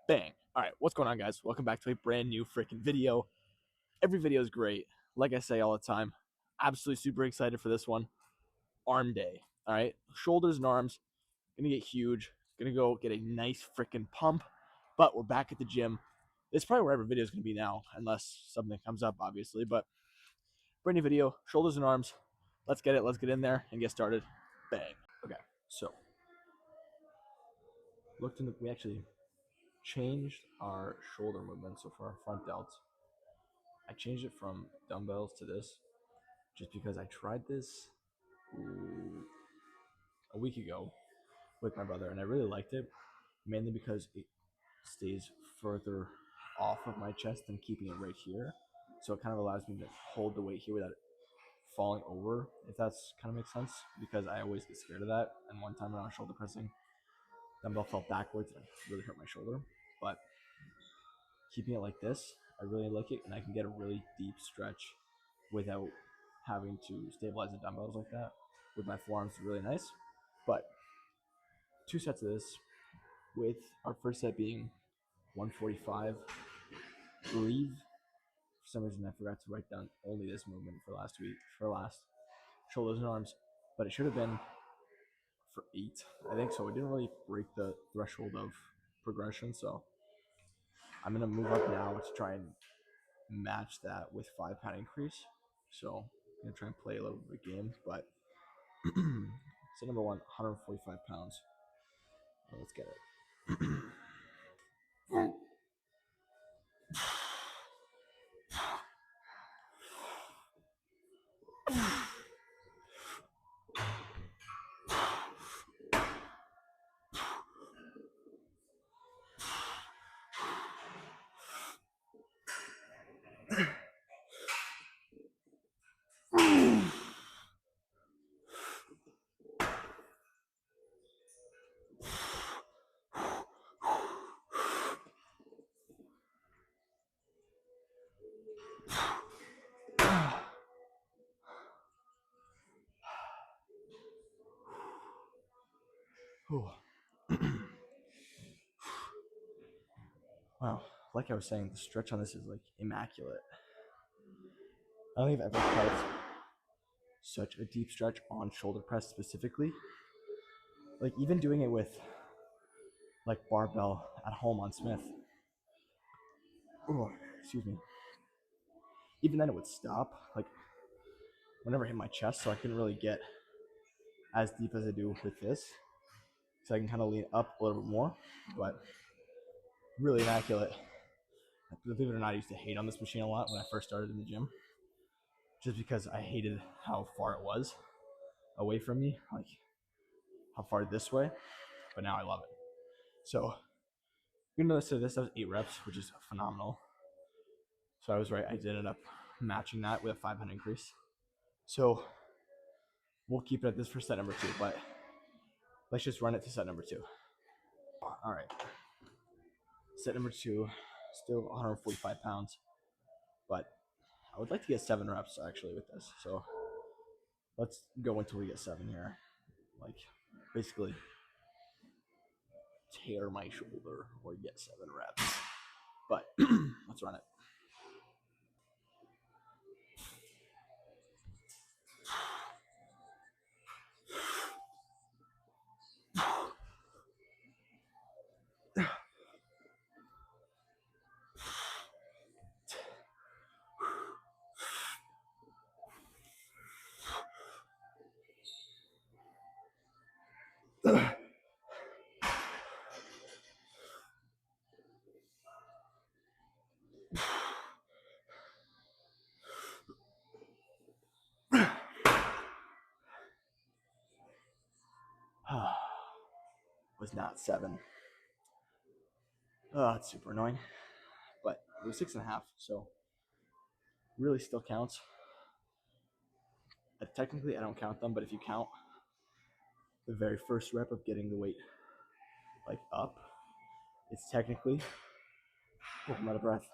Bang. All right, what's going on, guys? Welcome back to a brand new freaking video. Every video is great. Like I say all the time, absolutely super excited for this one. Arm day. All right, shoulders and arms gonna get huge. Gonna go get a nice freaking pump. But we're back at the gym. It's probably where every video is gonna be now, unless something comes up, obviously. But brand new video, shoulders and arms. Let's get it. Let's get in there and get started. Bang. Okay, so looked in the. We actually changed our shoulder movement. So for our front delts, I changed it from dumbbells to this just because I tried this a week ago with my brother and I really liked it, mainly because it stays further off of my chest than keeping it right here. So it kind of allows me to hold the weight here without it falling over, if that's kind of makes sense, because I always get scared of that. And one time when I was shoulder pressing, dumbbell fell backwards and it really hurt my shoulder. But keeping it like this, I really like it, and I can get a really deep stretch without having to stabilize the dumbbells like that. With my forearms, really nice. But 2 sets of this, with our first set being 145. I believe for some reason I forgot to write down only this movement for last week, for last shoulders and arms, but it should have been for 8. I think so. We didn't really break the threshold of progression, so I'm gonna move up now to try and match that with 5 pound increase. So I'm gonna try and play a little bit of a game, but so number one, 145 pounds. Let's get it. Wow, like I was saying, the stretch on this is like immaculate. I don't think I've ever felt such a deep stretch on shoulder press specifically. Like even doing it with like barbell at home on Smith. Oh, excuse me. Even then it would stop. Like whenever I hit my chest, so I couldn't really get as deep as I do with this. So I can kind of lean up a little bit more, but really immaculate. Believe it or not, I used to hate on this machine a lot when I first started in the gym, just because I hated how far it was away from me, like how far this way. But now I love it. So even though this was 8 reps, which is phenomenal. So I was right. I ended up matching that with a 500 increase. So we'll keep it at this for set number 2, but let's just run it to set number 2. All right. Set number 2, still 145 pounds, but I would like to get 7 reps actually with this. So let's go until we get 7 here. Like basically tear my shoulder or get 7 reps. But let's run it. Was not 7. Oh, it's super annoying. But it was 6.5, so really still counts. Technically, I don't count them, but if you count the very first rep of getting the weight like up, it's technically, oh, I'm out of breath.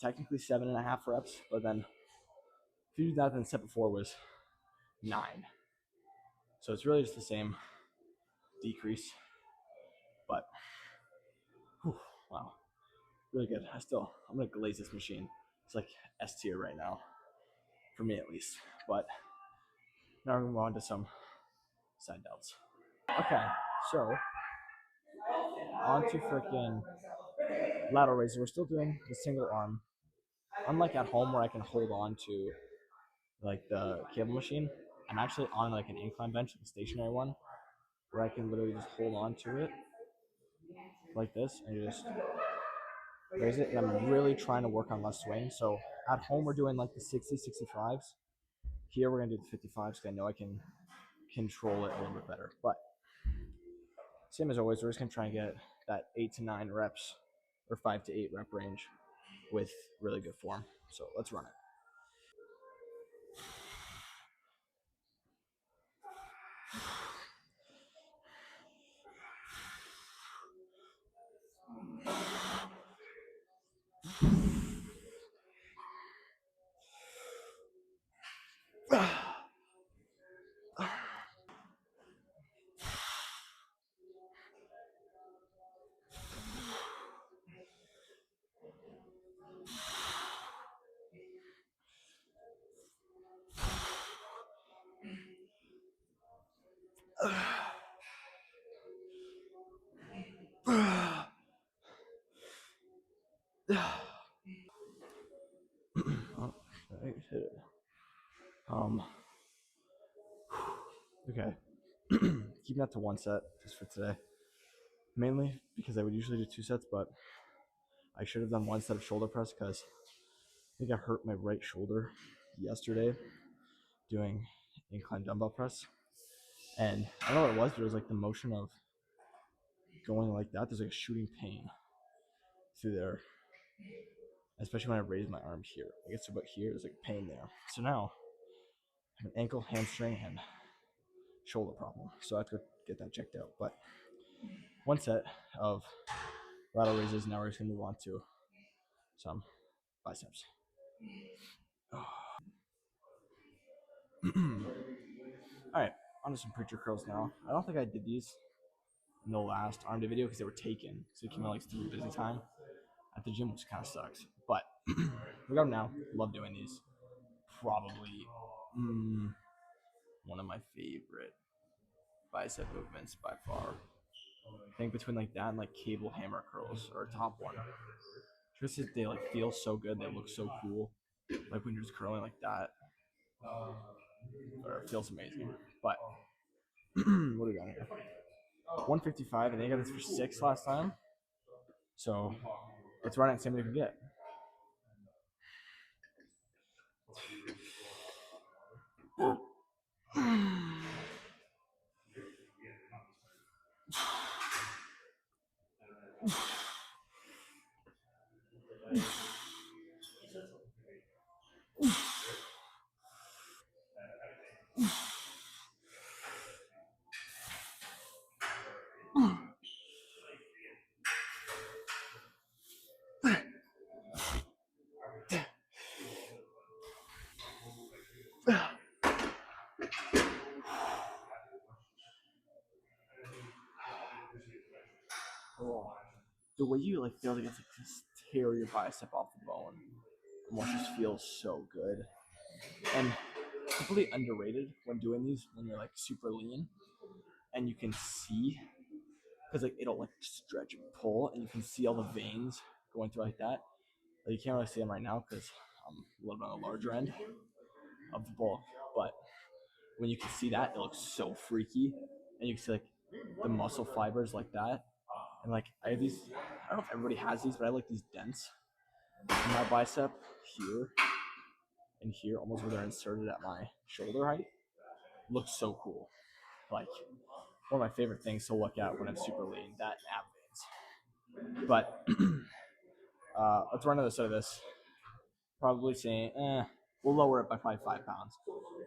Technically 7.5 reps, but then if you do that, then step before was 9. So it's really just the same decrease. But Wow, really good. I'm gonna glaze this machine. It's like S tier right now, for me at least. But now we're gonna move on to some side delts. Okay, so on to freaking lateral raises. We're still doing the single arm. Unlike at home where I can hold on to like the cable machine, I'm actually on like an incline bench, like a stationary one, where I can literally just hold on to it like this and you just raise it. And I'm really trying to work on less swing. So at home we're doing like the 60, 65s. Here we're gonna do the 55s because I know I can control it a little bit better. But same as always, we're just gonna try and get that 8 to 9 reps or 5 to 8 rep range with really good form. So let's run it. Oh, hit it. Okay. Keeping that to 1 set just for today. Mainly because I would usually do 2 sets, but I should have done 1 set of shoulder press because I think I hurt my right shoulder yesterday doing incline dumbbell press. And I don't know what it was, but it was like the motion of going like that. There's like a shooting pain through there, especially when I raise my arm here. Like it's about here, there's like pain there. So now I have an ankle, hamstring, and shoulder problem. So I have to get that checked out. But 1 set of lateral raises. Now we're just gonna move on to some biceps. All right, on to some preacher curls now. I don't think I did these in the last arm day video because they were taken. So it came out like through busy time at the gym, which kind of sucks. But we got them now. Love doing these. Probably one of my favorite bicep movements by far. I think between like that and like cable hammer curls are top one. Just they like feel so good. They look so cool. Like when you're just curling like that, or it feels amazing. But what do we got here? 155. I think I got this for 6 last time. So let's run it and see what we can get. Oh, the way you like feel like it's like just tear your bicep off the bone almost just feels so good. And completely underrated when doing these when you're like super lean and you can see because like it'll like stretch and pull and you can see all the veins going through like that. Like, you can't really see them right now because I'm a little bit on the larger end of the bulk, but when you can see that, it looks so freaky, and you can see like the muscle fibers like that, and like I have these. I don't know if everybody has these, but I have like these dents in my bicep here and here, almost where they're inserted at my shoulder height. Looks so cool. Like one of my favorite things to look at when I'm super lean. That ab veins. But let's run another set of this. Probably saying, we'll lower it by probably 5 pounds,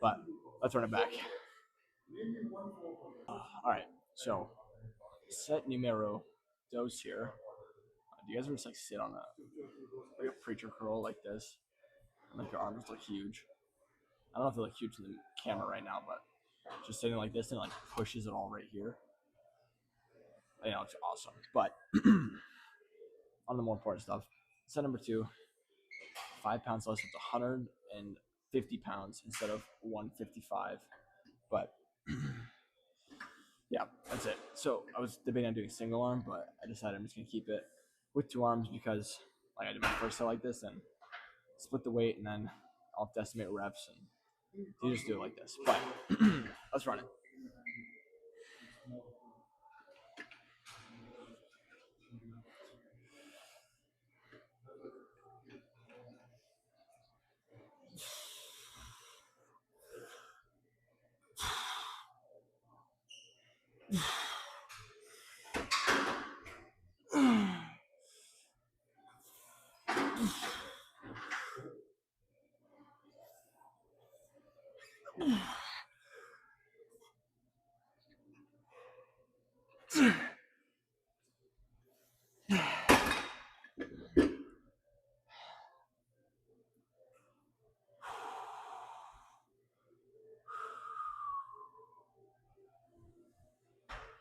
but let's run it back. All right, so set numero dos here. Do you guys ever just like sit on like a preacher curl like this, and like your arms look huge? I don't know if they look huge in the camera right now, but just sitting like this and like pushes it all right here. I know it's awesome, but on the more important stuff. Set number 2, 5 pounds less, it's 150 pounds instead of 155. But yeah, that's it. So I was debating on doing single arm, but I decided I'm just gonna keep it with 2 arms because like I did my first set like this and split the weight and then I'll decimate reps and you just do it like this. But let's run it.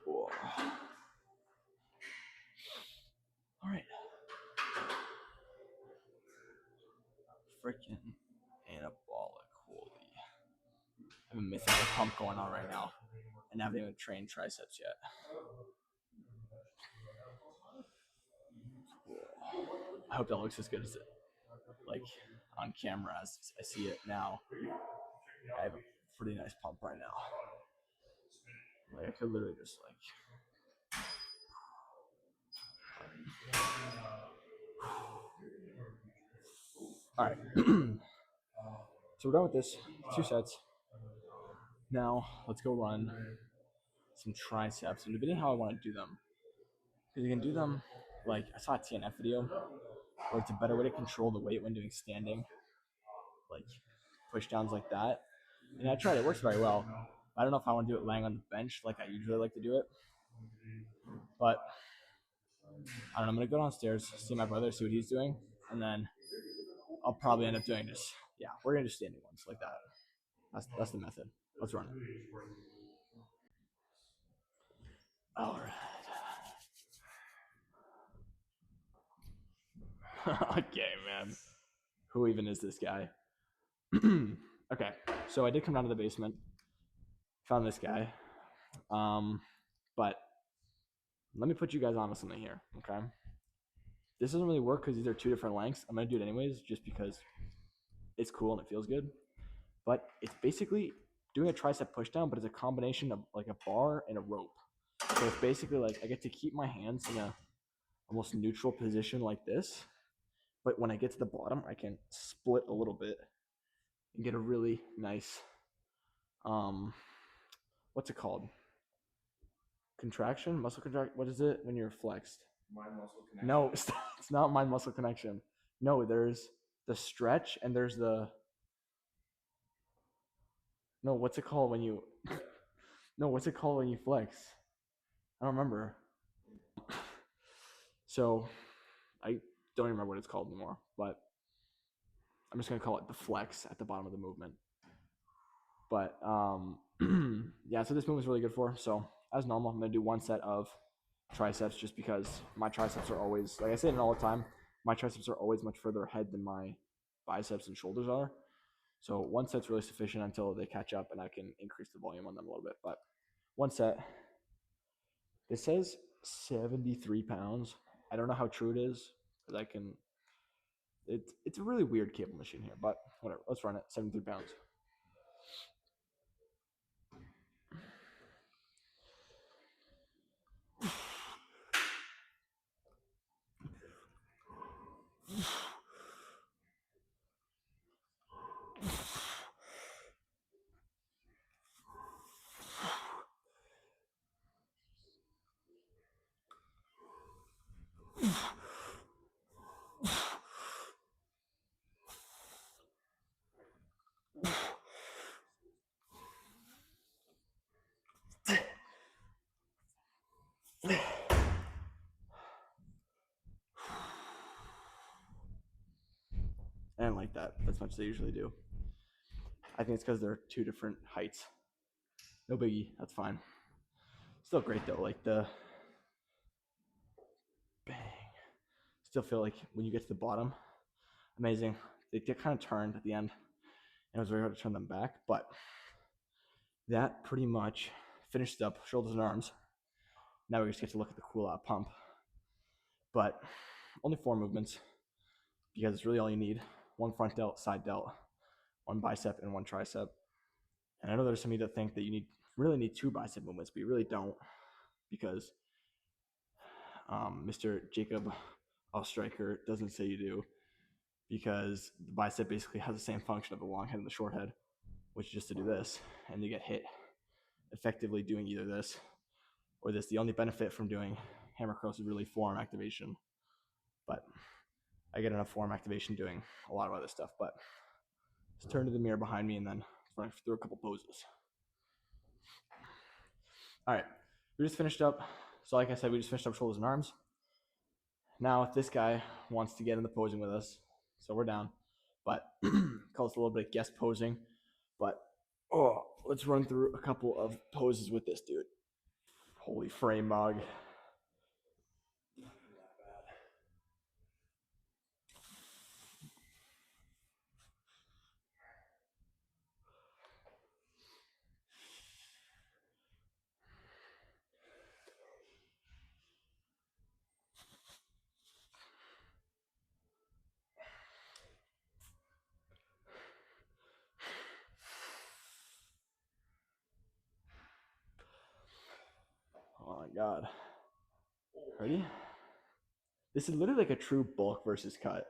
Whoa. All right. Freaking anabolic, holy. I've been missing the pump going on right now. And I haven't even trained triceps yet. I hope that looks as good as it like on camera as I see it now. I have a pretty nice pump right now. Like I could literally just like all right. So we're done with this. 2 sets. Now let's go run some triceps. And depending how I want to do them, because you can do them like I saw a TNF video where it's a better way to control the weight when doing standing, like push downs like that. And I tried it, works very well. I don't know if I want to do it laying on the bench like I usually like to do it. But I don't know, I'm gonna go downstairs, see my brother, see what he's doing, and then I'll probably end up doing just we're gonna do standing ones like that. That's the method. Let's run it. All right. Okay, man. Who even is this guy? Okay, so I did come down to the basement, found this guy. But let me put you guys on to something here, okay? This doesn't really work because these are 2 different lengths. I'm gonna do it anyways, just because it's cool and it feels good. But it's basically doing a tricep pushdown, but it's a combination of like a bar and a rope. So it's basically like I get to keep my hands in a almost neutral position like this, but when I get to the bottom, I can split a little bit and get a really nice, what's it called? Contraction, muscle contract. What is it when you're flexed? Mind muscle connection. No, it's not mind muscle connection. No, there's the stretch and there's the. No, what's it called when you? No, what's it called when you flex? I don't remember. So, I don't even remember what it's called anymore. But I'm just gonna call it the flex at the bottom of the movement. But yeah, so this movement's really good for. So as normal, I'm gonna do 1 set of triceps just because my triceps are always, like I say it all the time, my triceps are always much further ahead than my biceps and shoulders are. So 1 set's really sufficient until they catch up and I can increase the volume on them a little bit. But 1 set, it says 73 pounds. I don't know how true it is because it's a really weird cable machine here, but whatever. Let's run it. 73 pounds. I didn't like that as much as I usually do. I think it's because they're 2 different heights. No biggie. That's fine. Still great though. Like the bang. still feel like when you get to the bottom, amazing. They get kind of turned at the end, and it was very hard to turn them back. But that pretty much finished up shoulders and arms. Now we just get to look at the cool out pump. But only 4 movements because it's really all you need. 1 front delt, side delt, 1 bicep, and 1 tricep. And I know there's some of you that think that you really need 2 bicep movements, but you really don't, because Mr. Jacob Ostriker doesn't say you do, because the bicep basically has the same function of the long head and the short head, which is just to do this, and you get hit effectively doing either this or this. The only benefit from doing hammer curls is really forearm activation, but I get enough forearm activation doing a lot of other stuff. But let's turn to the mirror behind me and then run through a couple poses. All right, we just finished up. So like I said, we just finished up shoulders and arms. Now, if this guy wants to get in the posing with us, so we're down, but call this a little bit of guest posing. But let's run through a couple of poses with this dude. Holy frame mug. Oh my God. Ready? This is literally like a true bulk versus cut.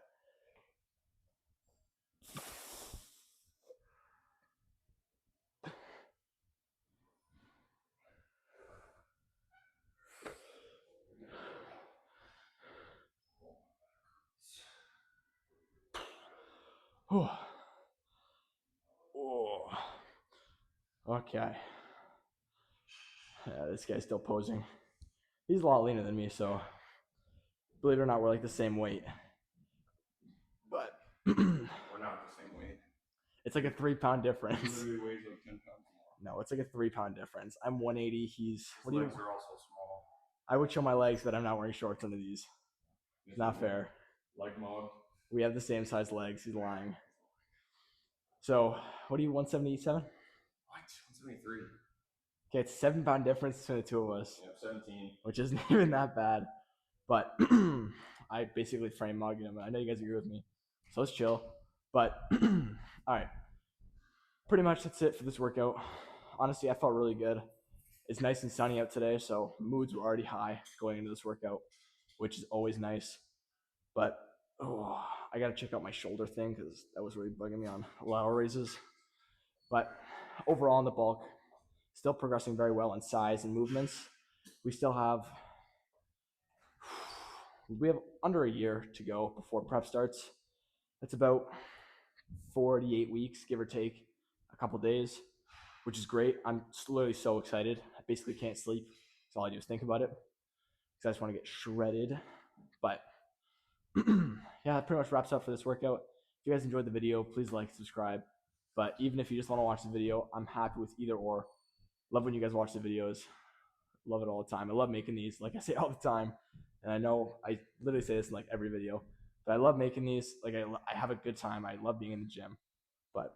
Oh. Okay. Yeah, this guy's still posing. He's a lot leaner than me, so believe it or not, we're like the same weight. But we're not the same weight. It's like a 3-pound difference. He literally weighs like 10 pounds more. No, it's like a 3-pound difference. I'm 180. His legs are also small. I would show my legs, but I'm not wearing shorts under these. It's not fair. Leg mode. We have the same size legs. He's lying. So, what are you, 177? What? 173. Okay, it's a 7-pound difference between the two of us. Yep, 17. Which isn't even that bad. But I basically frame mugged him. I know you guys agree with me. So let's chill. But, all right. Pretty much that's it for this workout. Honestly, I felt really good. It's nice and sunny out today, so moods were already high going into this workout, which is always nice. But I got to check out my shoulder thing because that was really bugging me on lateral raises. But overall in the bulk, still progressing very well in size and movements. We have under a year to go before prep starts. It's about 48 weeks, give or take a couple days, which is great. I'm literally so excited. I basically can't sleep. So all I do is think about it because I just want to get shredded. But yeah, that pretty much wraps up for this workout. If you guys enjoyed the video, please like, subscribe. But even if you just want to watch the video, I'm happy with either or. Love when you guys watch the videos. Love it all the time. I love making these, like I say all the time. And I know I literally say this in like every video, but I love making these. Like I have a good time. I love being in the gym. But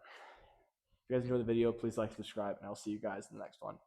if you guys enjoyed the video, please like, subscribe, and I'll see you guys in the next one.